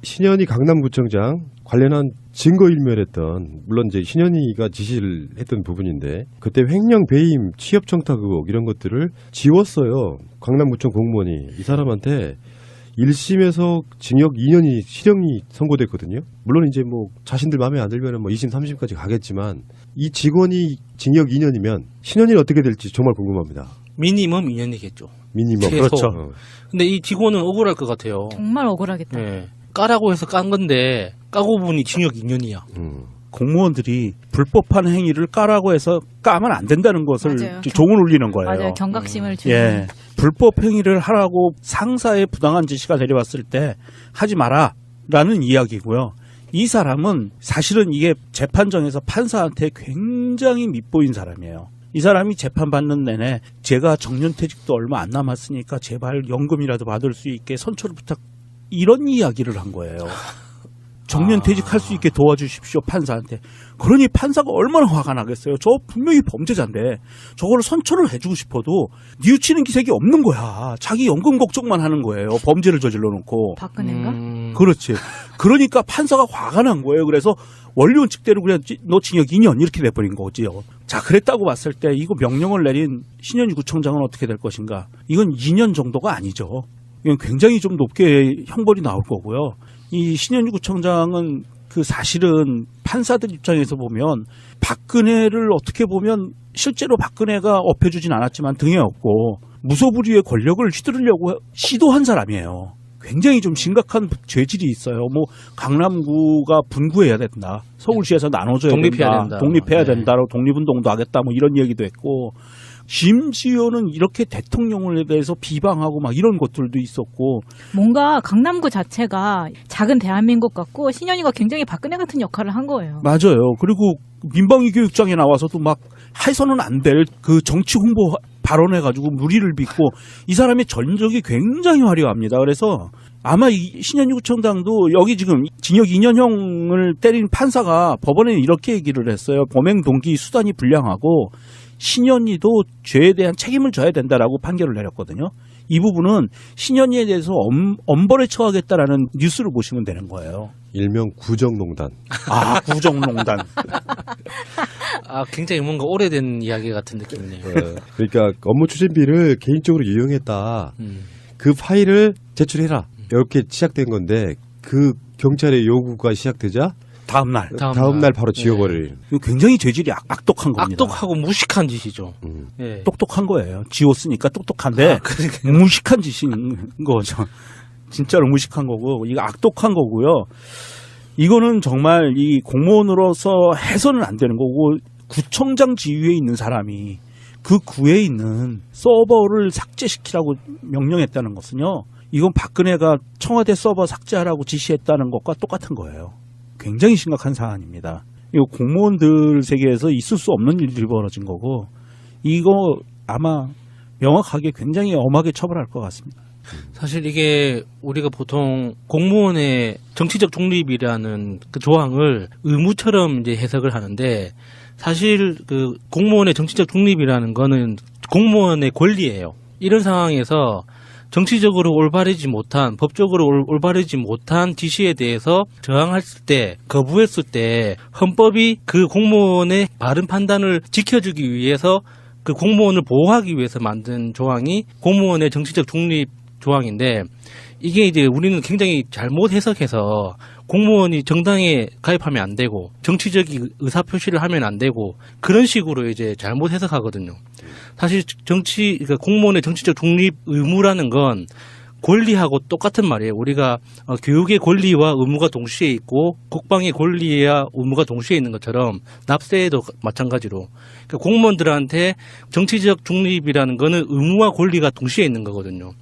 신현희 강남구청장 관련한 증거인멸했던, 물론 이제 신현희가 지시를 했던 부분인데 그때 횡령 배임 취업청탁 의혹 이런 것들을 지웠어요. 강남구청 공무원이 이 사람한테 1심에서 징역 2년이 실형이 선고됐거든요. 물론 이제 뭐 자신들 마음에 안 들면 뭐 2심, 3심까지 가겠지만 이 직원이 징역 2년이면 신현이는 어떻게 될지 정말 궁금합니다. 미니멈 2년이겠죠. 미니멈. 최소. 그렇죠. 근데 이 직원은 억울할 것 같아요. 정말 억울하겠다. 네. 까라고 해서 깐 건데 까고 보니 징역 2년이야. 공무원들이 불법한 행위를 까라고 해서 까면 안 된다는 것을 맞아요. 종을 울리는 거예요. 맞아요. 경각심을 주는. 예. 불법 행위를 하라고 상사의 부당한 지시가 내려왔을 때 하지 마라라는 이야기고요. 이 사람은 사실은 이게 재판정에서 판사한테 굉장히 밉보인 사람이에요. 이 사람이 재판받는 내내 제가 정년퇴직도 얼마 안 남았으니까 제발 연금이라도 받을 수 있게 선처를 부탁, 이런 이야기를 한 거예요. 정년퇴직할 수 있게 도와주십시오, 판사한테. 그러니 판사가 얼마나 화가 나겠어요. 저 분명히 범죄자인데 저거를 선처를 해주고 싶어도 뉘우치는 기색이 없는 거야. 자기 연금 걱정만 하는 거예요. 범죄를 저질러 놓고. 박근혜가? 그렇지. 그러니까 판사가 화가 난 거예요. 그래서 원리 원칙대로 그래 너 징역 2년 이렇게 돼버린 거지요. 자, 그랬다고 봤을 때 이거 명령을 내린 신현희 구청장은 어떻게 될 것인가. 이건 2년 정도가 아니죠. 이건 굉장히 좀 높게 형벌이 나올 거고요. 이 신현희 구청장은 그 사실은 판사들 입장에서 보면 박근혜를 어떻게 보면 실제로 박근혜가 업혀주진 않았지만 등에 업고 무소불위의 권력을 휘두르려고 시도한 사람이에요. 굉장히 좀 심각한 죄질이 있어요. 뭐 강남구가 분구해야 된다. 서울시에서 나눠줘야 된다. 독립해야 된다. 독립운동도 하겠다. 뭐 이런 얘기도 했고, 심지어는 이렇게 대통령에 대해서 비방하고 막 이런 것들도 있었고. 뭔가 강남구 자체가 작은 대한민국 같고 신현희가 굉장히 박근혜 같은 역할을 한 거예요. 맞아요. 그리고 민방위 교육장에 나와서도 막 해서는 안 될 그 정치 홍보 발언해가지고 무리를 빚고, 이 사람의 전적이 굉장히 화려합니다. 그래서 아마 이 신현희 구청장도 여기 지금 징역 2년형을 때린 판사가 법원에 이렇게 얘기를 했어요. 범행 동기 수단이 불량하고 신현희도 죄에 대한 책임을 져야 된다라고 판결을 내렸거든요. 이 부분은 신현희에 대해서 엄벌에 처하겠다라는 뉴스를 보시면 되는 거예요. 일명 구정농단. 아, 구정농단. 아, 굉장히 뭔가 오래된 이야기 같은 느낌이네요. 그러니까 업무 추진비를 개인적으로 이용했다. 그 파일을 제출해라. 이렇게 시작된 건데 그 경찰의 요구가 시작되자 다음 날 바로 지워버릴. 이거 굉장히 죄질이 악독한 겁니다. 악독하고 무식한 짓이죠. 네. 똑똑한 거예요. 지웠으니까 똑똑한데 무식한 짓인 거죠. 진짜로 무식한 거고, 이거 악독한 거고요. 이거는 정말 이 공무원으로서 해서는 안 되는 거고, 구청장 지위에 있는 사람이 그 구에 있는 서버를 삭제시키라고 명령했다는 것은요, 이건 박근혜가 청와대 서버 삭제하라고 지시했다는 것과 똑같은 거예요. 굉장히 심각한 사안입니다. 이거 공무원들 세계에서 있을 수 없는 일들이 벌어진 거고, 이거 아마 명확하게 굉장히 엄하게 처벌할 것 같습니다. 사실 이게 우리가 보통 공무원의 정치적 중립이라는 그 조항을 의무처럼 이제 해석을 하는데, 사실 그 공무원의 정치적 중립이라는 거는 공무원의 권리예요. 이런 상황에서 정치적으로 올바르지 못한, 법적으로 올바르지 못한 지시에 대해서 저항했을 때, 거부했을 때 헌법이 그 공무원의 바른 판단을 지켜주기 위해서, 그 공무원을 보호하기 위해서 만든 조항이 공무원의 정치적 중립 조항인데, 이게 이제 우리는 굉장히 잘못 해석해서 공무원이 정당에 가입하면 안 되고 정치적인 의사표시를 하면 안 되고 그런 식으로 이제 잘못 해석하거든요. 사실 그러니까 공무원의 정치적 중립 의무라는 건 권리하고 똑같은 말이에요. 우리가 교육의 권리와 의무가 동시에 있고 국방의 권리와 의무가 동시에 있는 것처럼 납세에도 마찬가지로, 그러니까 공무원들한테 정치적 중립이라는 거는 의무와 권리가 동시에 있는 거거든요.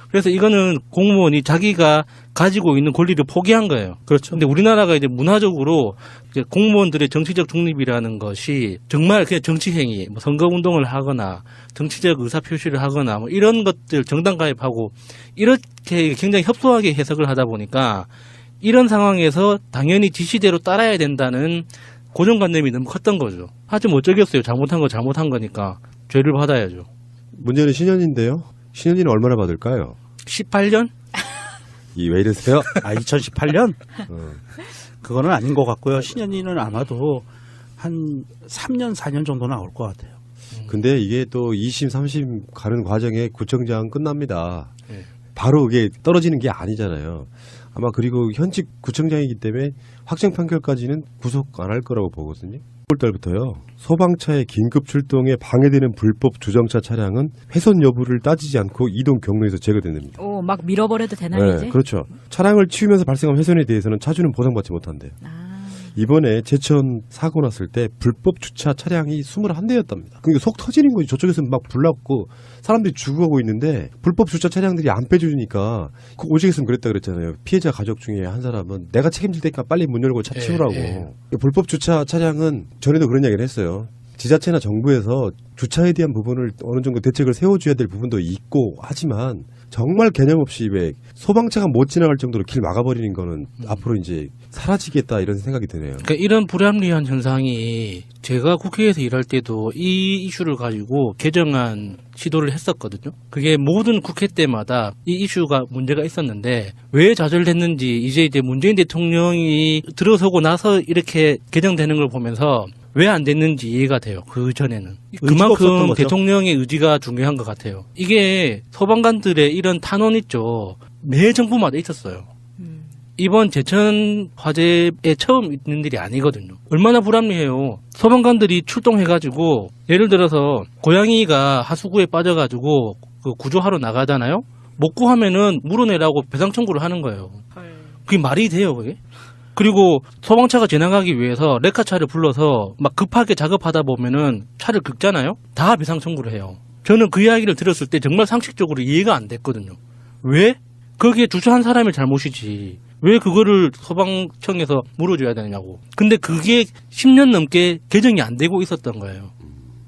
그래서 이거는 공무원이 자기가 가지고 있는 권리를 포기한 거예요. 그렇죠. 근데 우리나라가 이제 문화적으로 이제 공무원들의 정치적 중립이라는 것이 정말 그냥 정치 행위, 뭐 선거 운동을 하거나 정치적 의사 표시를 하거나 뭐 이런 것들 정당 가입하고 이렇게 굉장히 협소하게 해석을 하다 보니까 이런 상황에서 당연히 지시대로 따라야 된다는 고정관념이 너무 컸던 거죠. 하지만 어쩌겠어요. 잘못한 거 잘못한 거니까 죄를 받아야죠. 문제는 신현인데요. 신현이는 얼마나 받을까요? 18년? 이 왜 이러세요? 2018년? 어. 그거는 아닌 것 같고요. 신현희는 아마도 한 3년, 4년 정도 나올 것 같아요. 근데 이게 또 2심, 3심 가는 과정에 구청장 끝납니다. 네. 바로 바로 이게 떨어지는 게 아니잖아요. 아마 그리고 현직 구청장이기 때문에 확정 판결까지는 구속 안 할 거라고 보거든요. 9월달부터요. 소방차의 긴급 출동에 방해되는 불법 주정차 차량은 훼손 여부를 따지지 않고 이동 경로에서 제거됩니다. 오, 막 밀어버려도 되나요, 이제? 그렇죠. 차량을 치우면서 발생한 훼손에 대해서는 차주는 보상받지 못한대요. 아, 이번에 제천 사고 났을 때 불법 주차 차량이 21대였답니다. 그러니까 속 터지는 거지. 저쪽에서는 막 불났고 사람들이 죽어가고 있는데 불법 주차 차량들이 안 빼주니까 그 오직에서는 그랬다 그랬잖아요. 피해자 가족 중에 한 사람은 내가 책임질 테니까 빨리 문 열고 차 예, 치우라고. 예. 불법 주차 차량은 전에도 그런 이야기를 했어요. 지자체나 정부에서 주차에 대한 부분을 어느 정도 대책을 세워줘야 될 부분도 있고 하지만 정말 개념 없이 왜 소방차가 못 지나갈 정도로 길 막아버리는 거는 앞으로 이제 사라지겠다 이런 생각이 드네요. 그러니까 이런 불합리한 현상이 제가 국회에서 일할 때도 이 이슈를 가지고 개정안 시도를 했었거든요. 그게 모든 국회 때마다 이 이슈가 문제가 있었는데 왜 좌절됐는지 이제 문재인 대통령이 들어서고 나서 이렇게 개정되는 걸 보면서 왜 안 됐는지 이해가 돼요. 그 전에는. 의지가 없었던 그만큼 거죠. 대통령의 의지가 중요한 것 같아요. 이게 소방관들의 이런 탄원 있죠. 매 정부마다 있었어요. 이번 제천 화재에 처음 있는 일이 아니거든요. 얼마나 불합리해요. 소방관들이 출동해가지고 예를 들어서 고양이가 하수구에 빠져가지고 그 구조하러 나가잖아요. 못 구하면은 물어내라고 배상 청구를 하는 거예요. 그게 말이 돼요, 그게? 그리고 소방차가 지나가기 위해서 레카차를 불러서 막 급하게 작업하다 보면은 차를 긁잖아요. 다 배상 청구를 해요. 저는 그 이야기를 들었을 때 정말 상식적으로 이해가 안 됐거든요. 왜? 거기에 주차한 사람의 잘못이지. 왜 그거를 소방청에서 물어줘야 되냐고. 근데 그게 10년 넘게 개정이 안 되고 있었던 거예요.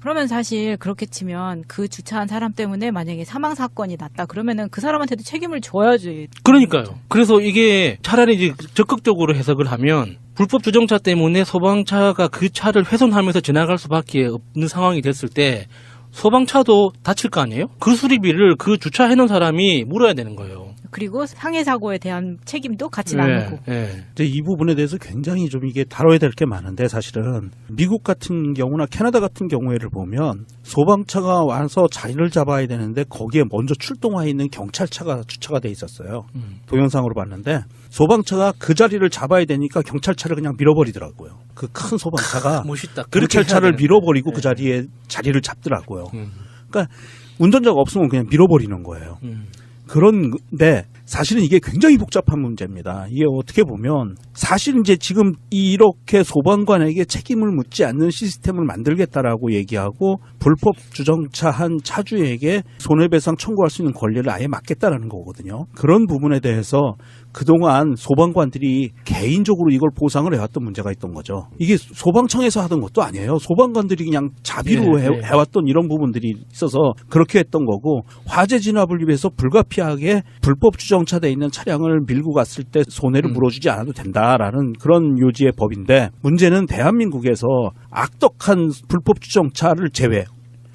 그러면 사실 그렇게 치면 그 주차한 사람 때문에 만약에 사망 사건이 났다 그러면은 그 사람한테도 책임을 져야지. 그러니까요. 그래서 이게 차라리 이제 적극적으로 해석을 하면 불법 주정차 때문에 소방차가 그 차를 훼손하면서 지나갈 수밖에 없는 상황이 됐을 때 소방차도 다칠 거 아니에요? 그 수리비를 그 주차해놓은 사람이 물어야 되는 거예요. 그리고 상해 사고에 대한 책임도 같이 나누고. 네. 이제 이 부분에 대해서 굉장히 좀 이게 다뤄야 될 게 많은데 사실은 미국 같은 경우나 캐나다 같은 경우에를 보면 소방차가 와서 자리를 잡아야 되는데 거기에 먼저 출동해 있는 경찰차가 주차가 돼 있었어요. 동영상으로 봤는데 소방차가 그 자리를 잡아야 되니까 경찰차를 그냥 밀어버리더라고요. 그 큰 소방차가 멋있다. 그렇게 경찰차를 해야 되는데. 밀어버리고 그 네. 자리에 자리를 잡더라고요. 그러니까 운전자가 없으면 그냥 밀어버리는 거예요. 그런데 사실은 이게 굉장히 복잡한 문제입니다. 이게 어떻게 보면 사실 이제 지금 이렇게 소방관에게 책임을 묻지 않는 시스템을 만들겠다라고 얘기하고 불법 주정차한 차주에게 손해배상 청구할 수 있는 권리를 아예 막겠다라는 거거든요. 그런 부분에 대해서 그동안 소방관들이 개인적으로 이걸 보상을 해왔던 문제가 있던 거죠. 이게 소방청에서 하던 것도 아니에요. 소방관들이 그냥 자비로 해왔던 이런 부분들이 있어서 그렇게 했던 거고 화재 진압을 위해서 불가피하게 불법 주정차돼 있는 차량을 밀고 갔을 때 손해를 물어주지 않아도 된다라는 그런 요지의 법인데 문제는 대한민국에서 악덕한 불법 주정차를 제외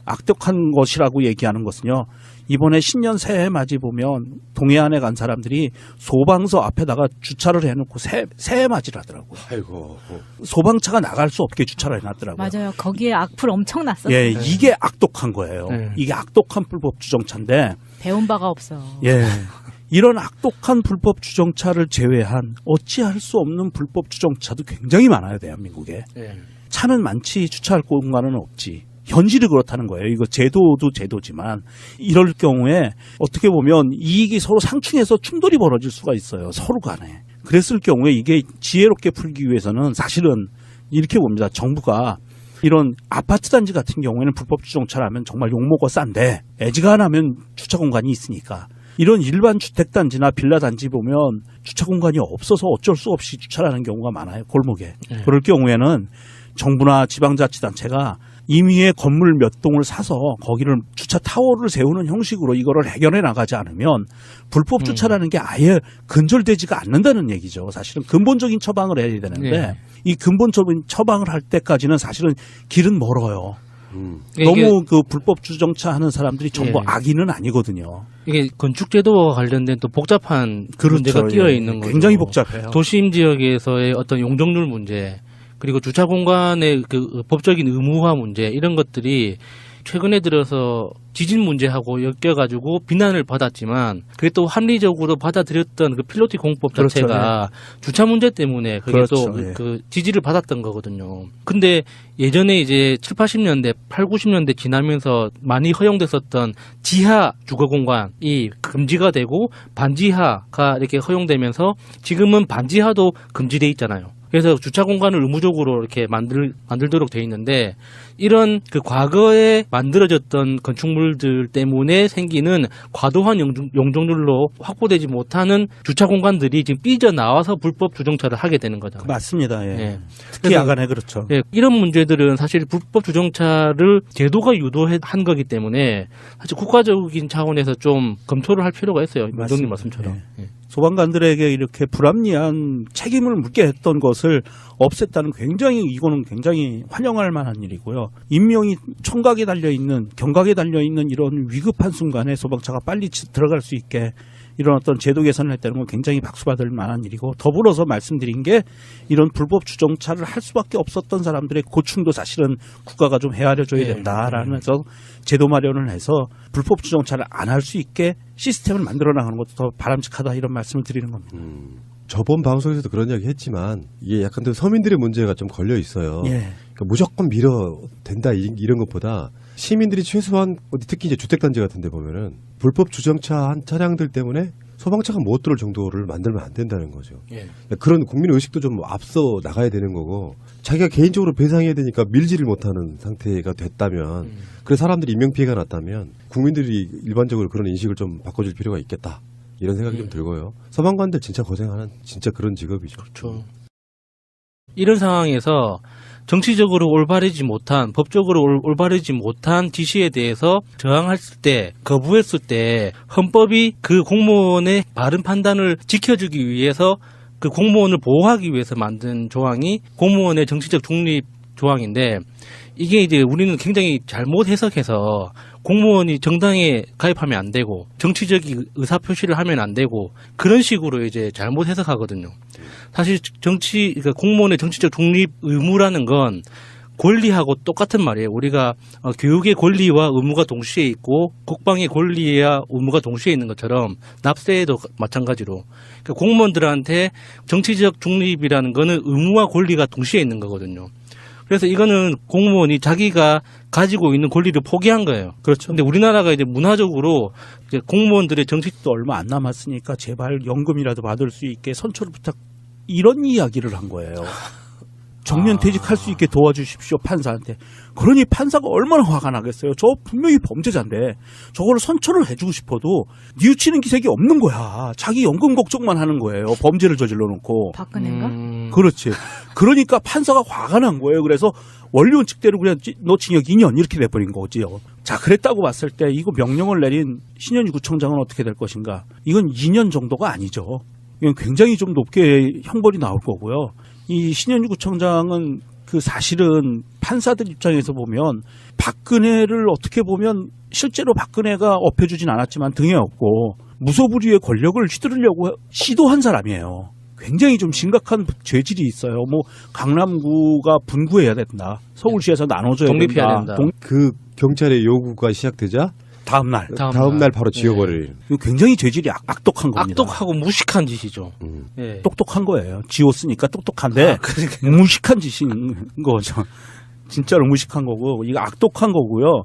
악덕한 것이라고 얘기하는 것은요. 이번에 신년 새해 맞이 보면 동해안에 간 사람들이 소방서 앞에다가 주차를 해놓고 새해 맞이를 하더라고요. 아이고. 소방차가 나갈 수 없게 주차를 해놨더라고요. 맞아요. 거기에 악플 엄청 났었어요. 예, 이게 악독한 거예요. 네. 이게 악독한 불법 주정차인데, 배운 바가 없어. 예. 이런 악독한 불법 주정차를 제외한 어찌할 수 없는 불법 주정차도 굉장히 많아요, 대한민국에. 차는 많지 주차할 공간은 없지. 현실이 그렇다는 거예요. 이거 제도도 제도지만 이럴 경우에 어떻게 보면 이익이 서로 상충해서 충돌이 벌어질 수가 있어요. 서로 간에. 그랬을 경우에 이게 지혜롭게 풀기 위해서는 사실은 이렇게 봅니다. 정부가 이런 아파트 단지 같은 경우에는 불법 주정차라면 정말 욕먹어 싼데 애지간하면 주차 공간이 있으니까 이런 일반 주택단지나 빌라단지 보면 주차 공간이 없어서 어쩔 수 없이 주차를 하는 경우가 많아요. 골목에. 그럴 경우에는 정부나 지방자치단체가 임의의 건물 몇 동을 사서 거기를 주차 타워를 세우는 형식으로 이거를 해결해 나가지 않으면 불법 주차라는 게 아예 근절되지가 않는다는 얘기죠. 사실은 근본적인 처방을 해야 되는데 이 근본적인 처방을 할 때까지는 사실은 길은 멀어요. 이게- 너무 그 불법 주정차 하는 사람들이 전부 예. 악인은 아니거든요. 이게 건축제도와 관련된 또 복잡한 그렇죠. 문제가 끼어 예. 있는 거죠. 굉장히 복잡해요. 도심 지역에서의 어떤 용적률 문제, 그리고 주차 공간의 그 법적인 의무화 문제 이런 것들이 최근에 들어서 지진 문제하고 엮여가지고 비난을 받았지만 그게 또 합리적으로 받아들였던 그 필로티 공법 그렇죠. 자체가 주차 문제 때문에 그게 그렇죠. 또 예. 그 지지를 받았던 거거든요. 근데 예전에 이제 7, 80년대, 8, 90년대 지나면서 많이 허용됐었던 지하 주거 공간이 금지가 되고 반지하가 이렇게 허용되면서 지금은 반지하도 금지돼 있잖아요. 그래서 주차 공간을 의무적으로 이렇게 만들도록 돼 있는데 이런 그 과거에 만들어졌던 건축물들 때문에 생기는 과도한 용적률로 확보되지 못하는 주차 공간들이 지금 삐져나와서 불법 주정차를 하게 되는 거죠. 맞습니다. 예. 예. 특히 그래서- 야간에 그렇죠. 예, 이런 문제들은 사실 불법 주정차를 제도가 유도한 거기 때문에 사실 국가적인 차원에서 좀 검토를 할 필요가 있어요. 원장님 말씀처럼. 예. 소방관들에게 이렇게 불합리한 책임을 묻게 했던 것을 없앴다는 이거는 굉장히 환영할 만한 일이고요. 인명이 총각에 달려있는, 경각에 달려있는 이런 위급한 순간에 소방차가 빨리 들어갈 수 있게 이런 어떤 제도 개선을 했다는 건 굉장히 박수받을 만한 일이고, 더불어서 말씀드린 게 이런 불법 주정차를 할 수밖에 없었던 사람들의 고충도 사실은 국가가 좀 헤아려줘야 된다라는 해서 제도 마련을 해서 불법 주정차를 안 할 수 있게 시스템을 만들어 나가는 것도 더 바람직하다, 이런 말씀을 드리는 겁니다. 저번 방송에서도 그런 이야기 했지만 이게 약간 또 서민들의 문제가 좀 걸려 있어요. 예. 그러니까 무조건 밀어 된다 이런 것보다 시민들이 최소한 특히 이제 주택단지 같은 데 보면은 불법 주정차한 차량들 때문에 소방차가 못 들어올 정도를 만들면 안 된다는 거죠. 예. 그런 국민 의식도 좀 앞서 나가야 되는 거고 자기가 개인적으로 배상해야 되니까 밀지를 못하는 상태가 됐다면 그래서 사람들이 인명피해가 났다면 국민들이 일반적으로 그런 인식을 좀 바꿔줄 필요가 있겠다. 이런 생각이 좀 들고요. 소방관들 진짜 고생하는 진짜 그런 직업이죠. 그렇죠. 이런 상황에서 정치적으로 올바르지 못한, 법적으로 올바르지 못한 지시에 대해서 저항했을 때, 거부했을 때 헌법이 그 공무원의 바른 판단을 지켜주기 위해서 그 공무원을 보호하기 위해서 만든 조항이 공무원의 정치적 중립 조항인데 이게 이제 우리는 굉장히 잘못 해석해서 공무원이 정당에 가입하면 안 되고 정치적인 의사표시를 하면 안 되고 그런 식으로 이제 잘못 해석하거든요. 사실 그러니까 공무원의 정치적 중립 의무라는 건 권리하고 똑같은 말이에요. 우리가 교육의 권리와 의무가 동시에 있고 국방의 권리와 의무가 동시에 있는 것처럼 납세에도 마찬가지로 그러니까 공무원들한테 정치적 중립이라는 거는 의무와 권리가 동시에 있는 거거든요. 그래서 이거는 공무원이 자기가 가지고 있는 권리를 포기한 거예요. 그렇죠. 근데 우리나라가 이제 문화적으로 이제 공무원들의 정치도 얼마 안 남았으니까 제발 연금이라도 받을 수 있게 선처를 부탁, 이런 이야기를 한 거예요. 정년 퇴직할 수 있게 도와주십시오, 판사한테. 그러니 판사가 얼마나 화가 나겠어요. 저 분명히 범죄자인데 저걸 선처를 해주고 싶어도 뉘우치는 기색이 없는 거야. 자기 연금 걱정만 하는 거예요. 범죄를 저질러 놓고. 박근혜인가? 그렇지. 그러니까 판사가 화가 난 거예요. 그래서 원리원칙대로 그냥 너 징역 2년 이렇게 돼버린 거지요. 자, 그랬다고 봤을 때 이거 명령을 내린 신현희 구청장은 어떻게 될 것인가. 이건 2년 정도가 아니죠. 이건 굉장히 좀 높게 형벌이 나올 거고요. 이 신현희 구청장은 그 사실은 판사들 입장에서 보면 박근혜를 어떻게 보면 실제로 박근혜가 업혀주진 않았지만 등에 업고 무소불위의 권력을 휘두르려고 시도한 사람이에요. 굉장히 좀 심각한 죄질이 있어요. 뭐 강남구가 분구해야 된다. 서울시에서 나눠줘야 독립해야 된다. 그 경찰의 요구가 시작되자 다음 날. 다음 날 바로 지워버리는. 이거 굉장히 죄질이 악독한 겁니다. 악독하고 무식한 짓이죠. 예. 똑똑한 거예요. 지웠으니까 똑똑한데 무식한 짓인 거죠. 진짜로 무식한 거고 이거 악독한 거고요.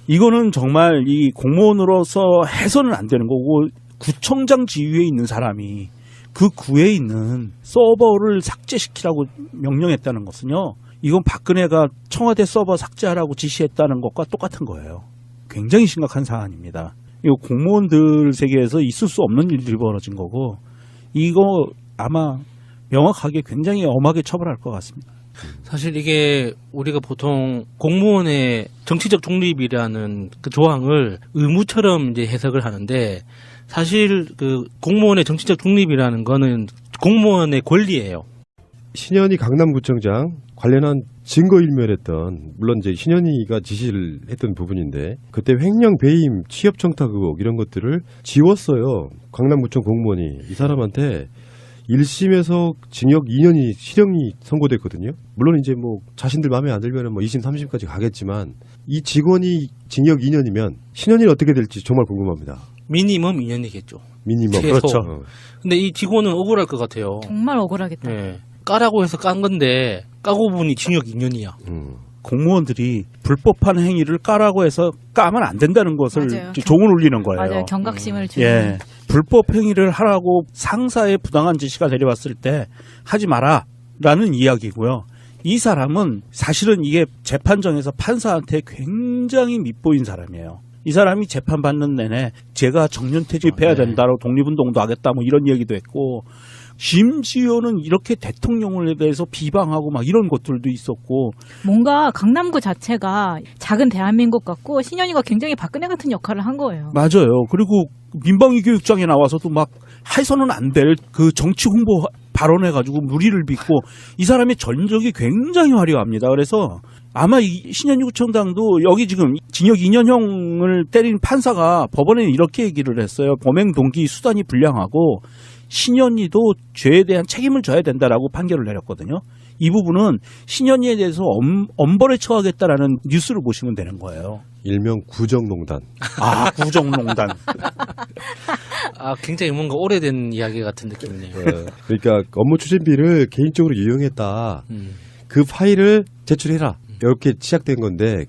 이거는 정말 이 공무원으로서 해서는 안 되는 거고 구청장 지위에 있는 사람이 그 구에 있는 서버를 삭제시키라고 명령했다는 것은요. 이건 박근혜가 청와대 서버 삭제하라고 지시했다는 것과 똑같은 거예요. 굉장히 심각한 사안입니다. 이거 공무원들 세계에서 있을 수 없는 일들이 벌어진 거고 이거 아마 명확하게 굉장히 엄하게 처벌할 것 같습니다. 사실 이게 우리가 보통 공무원의 정치적 중립이라는 그 조항을 의무처럼 이제 해석을 하는데 사실 그 공무원의 정치적 중립이라는 거는 공무원의 권리예요. 신현희 강남구청장 관련한 증거인멸했던, 물론 이제 신현희가 지시를 했던 부분인데, 그때 횡령 배임 취업 청탁 의혹 이런 것들을 지웠어요. 강남구청 공무원이 이 사람한테 1심에서 징역 2년이 실형이 선고됐거든요. 물론 이제 뭐 자신들 마음에 안 들면 뭐 2심, 3심까지 가겠지만 이 직원이 징역 2년이면 신현이는 어떻게 될지 정말 궁금합니다. 미니멈 2년이겠죠. 미니멈. 최소. 그렇죠. 근데 이 직원은 억울할 것 같아요. 정말 억울하겠다. 예. 까라고 해서 깐 건데 까고 보니 징역 2년이야. 공무원들이 불법한 행위를 까라고 해서 까면 안 된다는 것을 맞아요. 종을 울리는 거예요. 맞아요. 경각심을 주는. 예. 불법 행위를 하라고 상사의 부당한 지시가 내려왔을 때 하지 마라라는 이야기고요. 이 사람은 사실은 이게 재판정에서 판사한테 굉장히 밉보인 사람이에요. 이 사람이 재판받는 내내 제가 정년퇴직해야 된다고 독립운동도 하겠다 뭐 이런 얘기도 했고, 심지어는 이렇게 대통령에 대해서 비방하고 막 이런 것들도 있었고. 뭔가 강남구 자체가 작은 대한민국 같고 신현이가 굉장히 박근혜 같은 역할을 한 거예요. 맞아요. 그리고 민방위 교육장에 나와서도 막 해서는 안 될 그 정치 홍보 발언해가지고 무리를 빚고, 이 사람의 전적이 굉장히 화려합니다. 그래서 아마 이 신현희 구청장도 여기 지금 징역 2년형을 때린 판사가 법원에 이렇게 얘기를 했어요. 범행 동기 수단이 불량하고 신현희도 죄에 대한 책임을 져야 된다라고 판결을 내렸거든요. 이 부분은 신현희에 대해서 엄벌에 처하겠다라는 뉴스를 보시면 되는 거예요. 일명 구정농단. 아, 구정농단. 아, 굉장히 뭔가 오래된 이야기 같은 느낌이네요. 그러니까 업무 추진비를 개인적으로 이용했다. 그 파일을 제출해라. 이렇게 시작된 건데